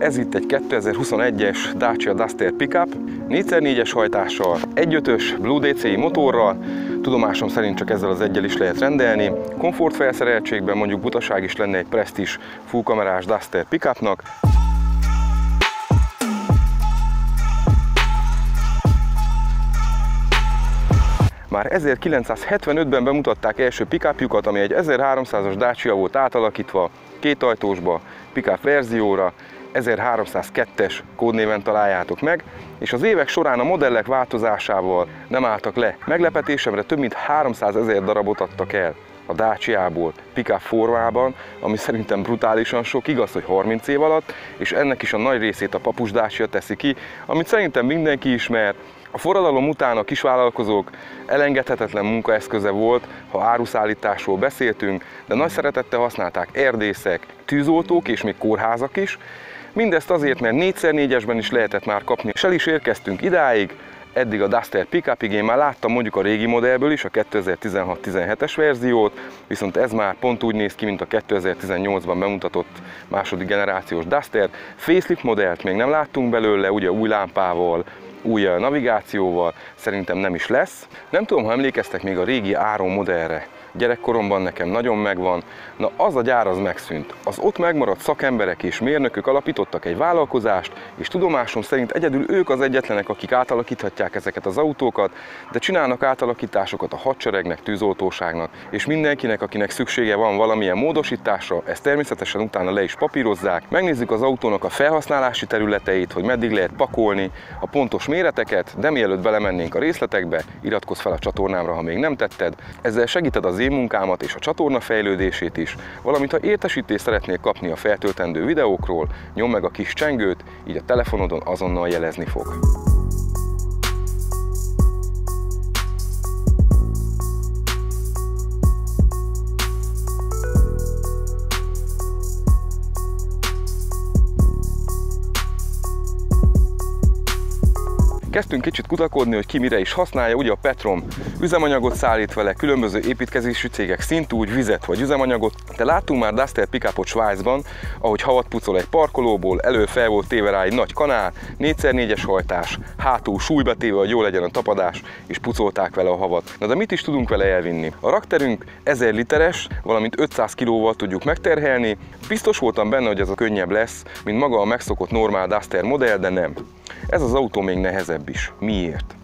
Ez itt egy 2021-es Dacia Duster pickup, 4x4-es hajtással, 1.5-ös Blue DCI motorral, tudomásom szerint csak ezzel az egyel is lehet rendelni. Komfortfelszereltségben mondjuk butaság is lenne egy presztízs fullkamerás Duster pickupnak. Már 1975-ben bemutatták első pickupjukat, ami egy 1300-as Dacia volt átalakítva, kétajtósba, pickup verzióra, 1302-es kódnéven találjátok meg, és az évek során a modellek változásával nem álltak le. Meglepetésemre több mint 300 000 darabot adtak el a Daciából pickup formában, ami szerintem brutálisan sok, igaz, hogy 30 év alatt, és ennek is a nagy részét a papus Dacia teszi ki, amit szerintem mindenki ismer. A forradalom után a kisvállalkozók elengedhetetlen munkaeszköze volt, ha áruszállításról beszéltünk, de nagy szeretettel használták erdészek, tűzoltók és még kórházak is. Mindezt azért, mert 4x4-esben is lehetett már kapni. És el is érkeztünk idáig, eddig a Duster pickupig. Én már láttam mondjuk a régi modellből is, a 2016-17-es verziót, viszont ez már pont úgy néz ki, mint a 2018-ban bemutatott második generációs Duster. Facelift modellt még nem láttunk belőle, ugye új lámpával, új navigációval, szerintem nem is lesz. Nem tudom, ha emlékeztek még a régi Aron modellre. Gyerekkoromban nekem nagyon megvan. Na, az a gyár az megszűnt. Az ott megmaradt szakemberek és mérnökök alapítottak egy vállalkozást, és tudomásom szerint egyedül ők az egyetlenek, akik átalakíthatják ezeket az autókat, de csinálnak átalakításokat a hadseregnek, tűzoltóságnak, és mindenkinek, akinek szüksége van valamilyen módosításra, ezt természetesen utána le is papírozzák. Megnézzük az autónak a felhasználási területeit, hogy meddig lehet pakolni, a pontos méreteket, de mielőtt belemennénk a részletekbe, iratkozz fel a csatornámra, ha még nem tetted. Ezzel segíted az én munkámat és a csatorna fejlődését is, valamint ha értesítést szeretnél kapni a feltöltendő videókról, nyomd meg a kis csengőt, így a telefonodon azonnal jelezni fog. Kezdtünk kicsit kutakodni, hogy ki mire is használja. Ugye a Petrom üzemanyagot szállít vele, különböző építkezési cégek szintúgy vizet vagy üzemanyagot. De láttunk már Duster pickupot Svájcban, ahogy havat pucol egy parkolóból, elő fel volt téve rá egy nagy kanál, 4x4-es hajtás, hátul súlybetéve, hogy jó legyen a tapadás, és pucolták vele a havat. Na de mit is tudunk vele elvinni? A rakterünk 1000 literes, valamint 500 kilóval tudjuk megterhelni. Biztos voltam benne, hogy ez a könnyebb lesz, mint maga a megszokott normál Duster modell, de nem. Ez az autó még nehezebb is. Miért?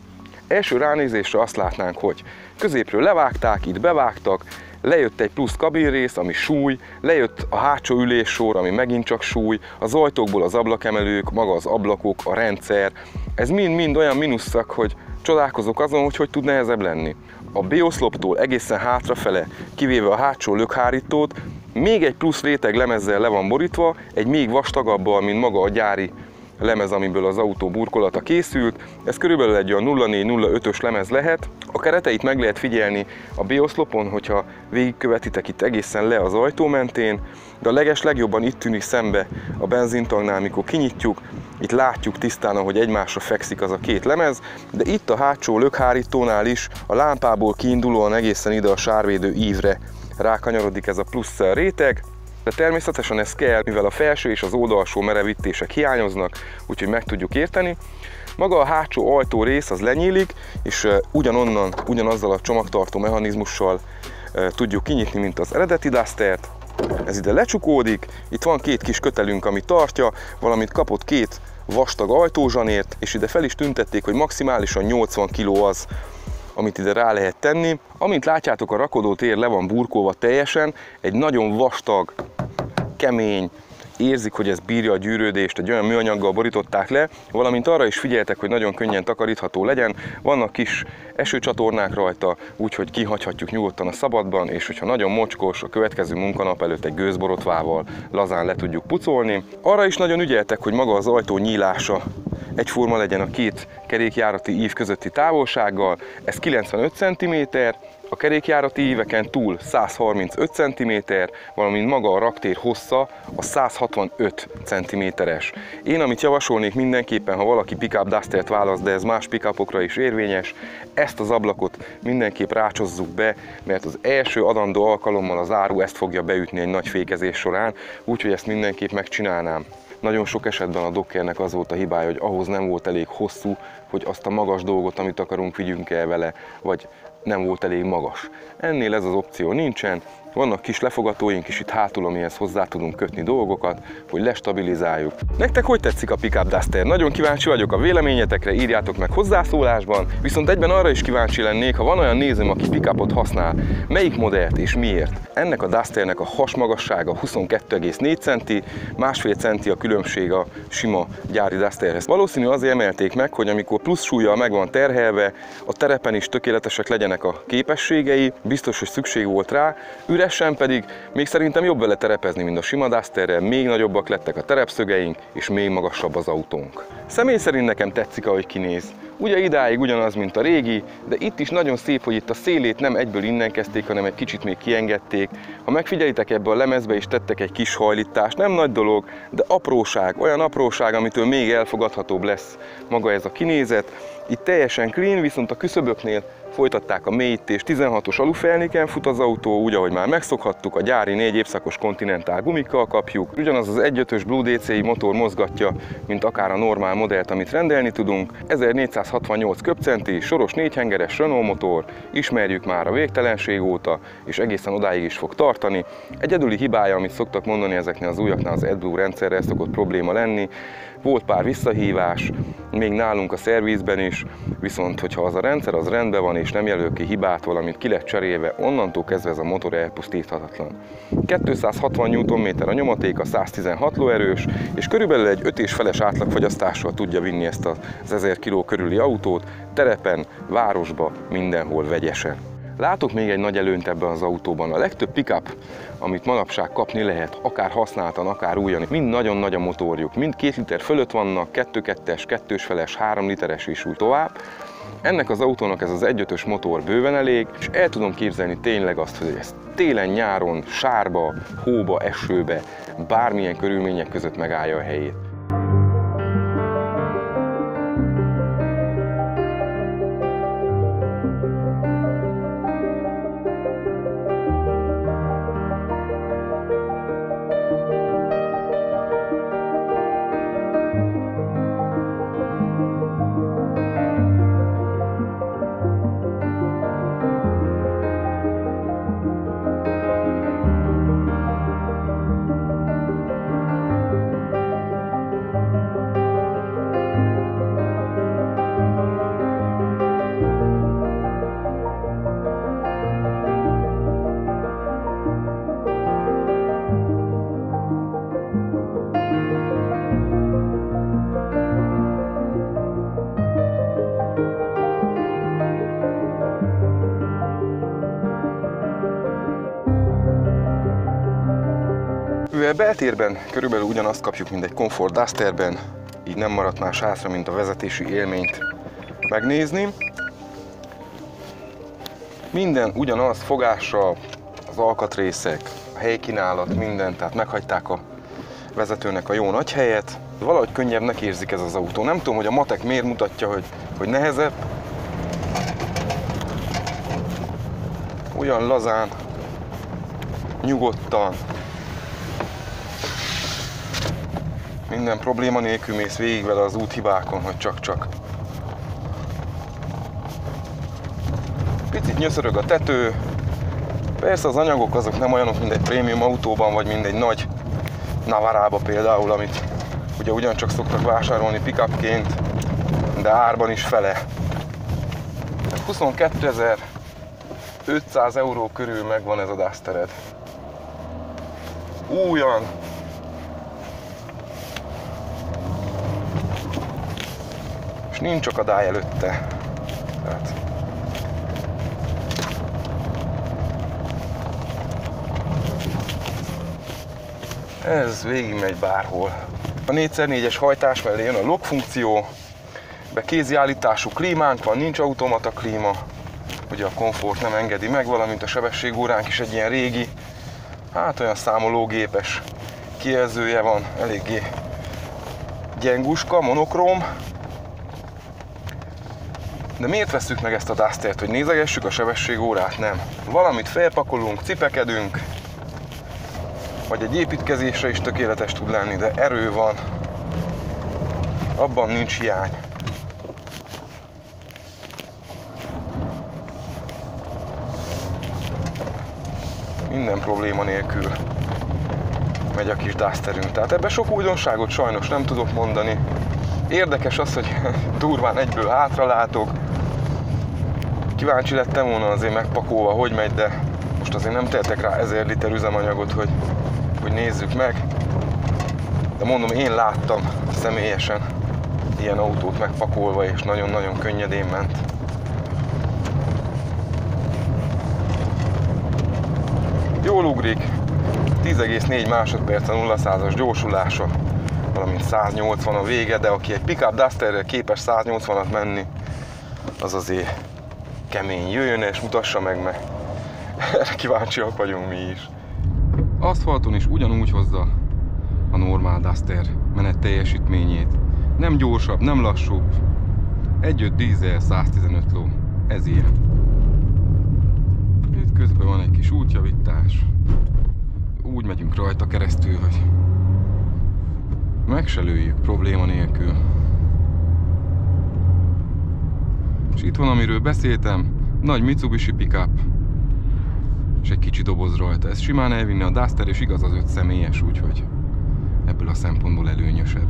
Első ránézésre azt látnánk, hogy középről levágták, itt bevágtak, lejött egy plusz kabinrész, ami súly, lejött a hátsó üléssor, ami megint csak súly, az ajtókból az ablakemelők, maga az ablakok, a rendszer. Ez mind-mind olyan mínuszak, hogy csodálkozok azon, hogy tud nehezebb lenni. A B-oszloptól egészen hátrafele, kivéve a hátsó lökhárítót, még egy plusz réteg lemezzel le van borítva, egy még vastagabbal, mint maga a gyári lemez, amiből az autó burkolata készült. Ez körülbelül egy olyan 04-05-ös lemez lehet. A kereteit meg lehet figyelni a B-oszlopon, hogyha végigkövetitek itt egészen le az ajtó mentén, de a legjobban itt tűnik szembe a benzintangnál, amikor kinyitjuk. Itt látjuk tisztán, ahogy egymásra fekszik az a két lemez, de itt a hátsó lökhárítónál is a lámpából kiindulóan egészen ide a sárvédő ívre rákanyarodik ez a plusz réteg. De természetesen ez kell, mivel a felső és az oldalsó merevítések hiányoznak, úgyhogy meg tudjuk érteni. Maga a hátsó ajtó rész az lenyílik, és ugyanazzal a csomagtartó mechanizmussal tudjuk kinyitni, mint az eredeti Dustert. Ez ide lecsukódik, itt van két kis kötelünk, ami tartja, valamint kapott két vastag ajtózsanért, és ide fel is tüntették, hogy maximálisan 80 kg az, amit ide rá lehet tenni. Amint látjátok, a rakodótér le van burkolva teljesen, egy nagyon vastag, kemény, érzik, hogy ez bírja a gyűrődést, egy olyan műanyaggal borították le, valamint arra is figyeltek, hogy nagyon könnyen takarítható legyen. Vannak kis esőcsatornák rajta, úgyhogy kihagyhatjuk nyugodtan a szabadban, és hogyha nagyon mocskos, a következő munkanap előtt egy gőzborotvával lazán le tudjuk pucolni. Arra is nagyon ügyeltek, hogy maga az ajtó nyílása egyforma legyen a két kerékjárati ív közötti távolsággal. Ez 95 cm, a kerékjárati íveken túl 135 cm, valamint maga a raktér hossza a 165 cm-es. Én amit javasolnék mindenképpen, ha valaki pickup Dustert választ, de ez más pickupokra is érvényes, ezt az ablakot mindenképp rácsozzuk be, mert az első adandó alkalommal az áru ezt fogja beütni egy nagy fékezés során, úgyhogy ezt mindenképp megcsinálnám. Nagyon sok esetben a Dockernek az volt a hibája, hogy ahhoz nem volt elég hosszú, hogy azt a magas dolgot, amit akarunk, vigyünk el vele, vagy nem volt elég magas. Ennél ez az opció nincsen. Vannak kis lefogatóink is itt hátul, amihez hozzá tudunk kötni dolgokat, hogy lestabilizáljuk. Nektek hogy tetszik a Pickup Duster? Nagyon kíváncsi vagyok a véleményetekre, írjátok meg hozzászólásban, viszont egyben arra is kíváncsi lennék, ha van olyan nézőm, aki pickupot használ, melyik modellt és miért. Ennek a Dusternek a hasmagassága 22,4 cm, másfél centi a különbség a sima gyári Dusterhez. Valószínű azért emelték meg, hogy amikor plusz súllyal meg van terhelve, a terepen is tökéletesek legyenek a képességei, biztos, hogy szükség volt rá. Üresen pedig még szerintem jobb vele terepezni, mint a sima Dusterrel, még nagyobbak lettek a terepszögeink, és még magasabb az autónk. Személy szerint nekem tetszik, ahogy kinéz. Ugye idáig ugyanaz, mint a régi, de itt is nagyon szép, hogy itt a szélét nem egyből innen kezdték, hanem egy kicsit még kiengedték. Ha megfigyelitek, ebbe a lemezbe is tettek egy kis hajlítást, nem nagy dolog, de apróság, olyan apróság, amitől még elfogadhatóbb lesz maga ez a kinézet. Itt teljesen clean, viszont a küszöböknél folytatták a mélyítést, 16-os alufelnéken fut az autó, úgy ahogy már megszokhattuk, a gyári 4 évszakos Continental gumikkal kapjuk. Ugyanaz az 1.5-ös Blue DCI motor mozgatja, mint akár a normál modellt, amit rendelni tudunk. 1468 köbcenti, soros 4 hengeres Renault motor, ismerjük már a végtelenség óta, és egészen odáig is fog tartani. Egyedüli hibája, amit szoktak mondani ezeknél az újaknál, az AdBlue rendszerrel szokott probléma lenni. Volt pár visszahívás, még nálunk a szervizben is, viszont hogyha az a rendszer az rendben van és nem jelöl ki hibát, valamint ki lett cserélve, onnantól kezdve ez a motor elpusztíthatatlan. 260 Nm a nyomatéka, 116 lóerős, és körülbelül egy 5,5-es átlagfogyasztással tudja vinni ezt az 1000 kg körüli autót, terepen, városba, mindenhol vegyesen. Látok még egy nagy előnyt ebben az autóban. A legtöbb pickup, amit manapság kapni lehet, akár használtan, akár újan, mind nagyon nagy a motorjuk. Mind 2 liter fölött vannak, 2.2-es, 2,5-es, 3 literes és úgy tovább. Ennek az autónak ez az 1.5-ös motor bőven elég, és el tudom képzelni tényleg azt, hogy ez télen, nyáron, sárba, hóba, esőbe, bármilyen körülmények között megállja a helyét. Mivel beltérben körülbelül ugyanazt kapjuk, mint egy Comfort Dusterben, így nem maradt más hátra, mint a vezetési élményt megnézni. Minden ugyanaz, fogásra, az alkatrészek, a helykínálat, minden, tehát meghagyták a vezetőnek a jó nagy helyet. Valahogy könnyebbnek érzik ez az autó. Nem tudom, hogy a matek miért mutatja, hogy nehezebb. Olyan lazán, nyugodtan, minden probléma nélkül mész végig vele az úthibákon, hogy csak-csak. Picit nyöszörög a tető. Persze az anyagok azok nem olyanok, mint egy prémium autóban, vagy mint egy nagy Navarába például, amit ugye ugyancsak szoktak vásárolni pickupként, de árban is fele. 22.500 euró körül megvan ez a Dustered. Újan! És nincs akadály előtte. Tehát ez végigmegy bárhol. A 4x4-es hajtás mellé jön a lock funkció, be kéziállítású klímánk van, nincs automata klíma, ugye a Comfort nem engedi meg, valamint a sebességóránk is egy ilyen régi, hát olyan számológépes kijelzője van, eléggé gyenguska, monokróm. De miért vesszük meg ezt a Dustert, hogy nézegessük a sebességórát? Nem. Valamit felpakolunk, cipekedünk, vagy egy építkezésre is tökéletes tud lenni, de erő van, abban nincs hiány. Minden probléma nélkül megy a kis Dusterünk. Tehát ebben sok újdonságot sajnos nem tudok mondani. Érdekes az, hogy durván egyből hátralátok. Kíváncsi lettem volna azért megpakolva, hogy megy, de most azért nem tehetek rá 1000 liter üzemanyagot, hogy nézzük meg. De mondom, én láttam személyesen ilyen autót megpakolva, és nagyon-nagyon könnyedén ment. Jól ugrik, 10,4 másodperc a 0-100-as gyorsulása, valamint 180 a vége, de aki egy pickup Dusterrel képes 180-at menni, az azért kemény. Jöjjön és mutassa meg, mert erre kíváncsiak vagyunk mi is. Aszfalton is ugyanúgy hozza a normál Duster menet teljesítményét. Nem gyorsabb, nem lassúbb. 1.5 dízel, 115 ló. Ez ilyen. Itt közben van egy kis útjavítás. Úgy megyünk rajta keresztül, hogy meg se lőjük probléma nélkül. És itt van, amiről beszéltem, nagy Mitsubishi pickup, és egy kicsi doboz rajta. Ez simán elvinne a Duster, és igaz az 5 személyes, úgyhogy ebből a szempontból előnyösebb.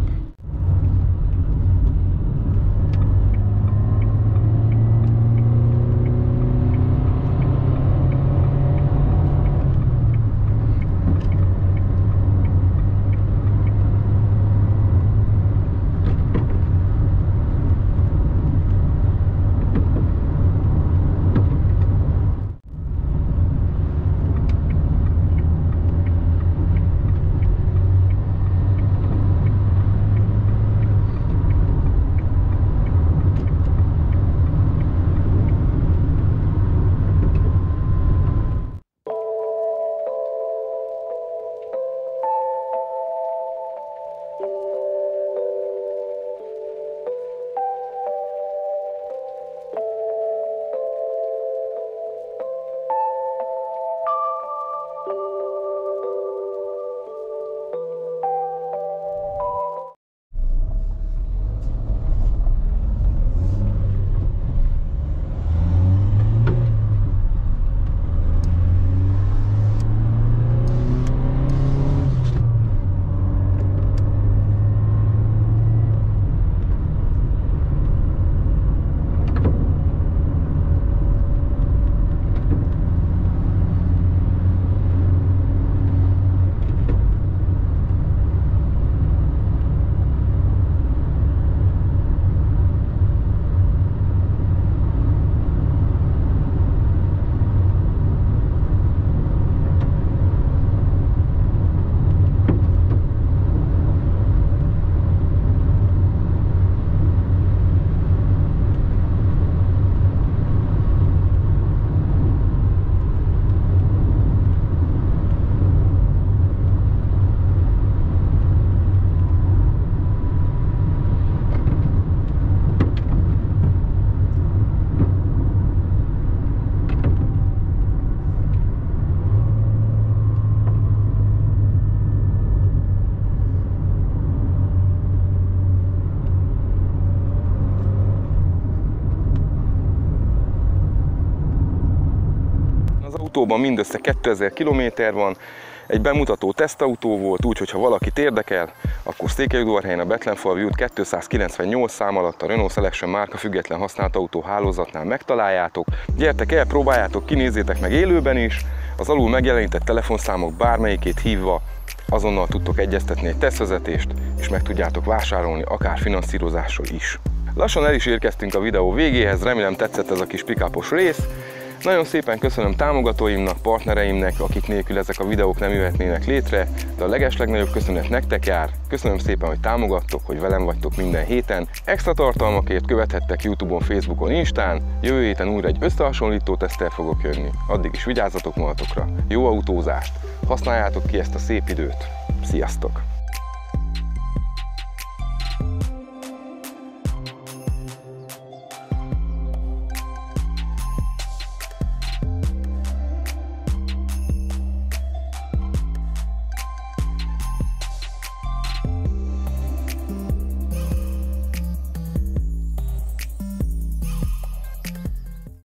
Autóban mindössze 2000 km van, egy bemutató tesztautó volt, úgyhogy ha valakit érdekel, akkor Székelyudvarhelyen a Bethlenfalvi út 298 szám alatt a Renault Selection márka független használt autó hálózatnál megtaláljátok. Gyertek el, próbáljátok, kinézzétek meg élőben is, az alul megjelenített telefonszámok bármelyikét hívva azonnal tudtok egyeztetni egy tesztvezetést, és meg tudjátok vásárolni akár finanszírozással is. Lassan el is érkeztünk a videó végéhez, remélem tetszett ez a kis pick-upos rész. Nagyon szépen köszönöm támogatóimnak, partnereimnek, akik nélkül ezek a videók nem jöhetnének létre, de a legeslegnagyobb köszönet nektek jár. Köszönöm szépen, hogy támogattok, hogy velem vagytok minden héten. Extra tartalmakért követhettek YouTube-on, Facebookon, Instán. Jövő héten újra egy összehasonlító teszttel fogok jönni. Addig is vigyázzatok magatokra. Jó autózást! Használjátok ki ezt a szép időt! Sziasztok!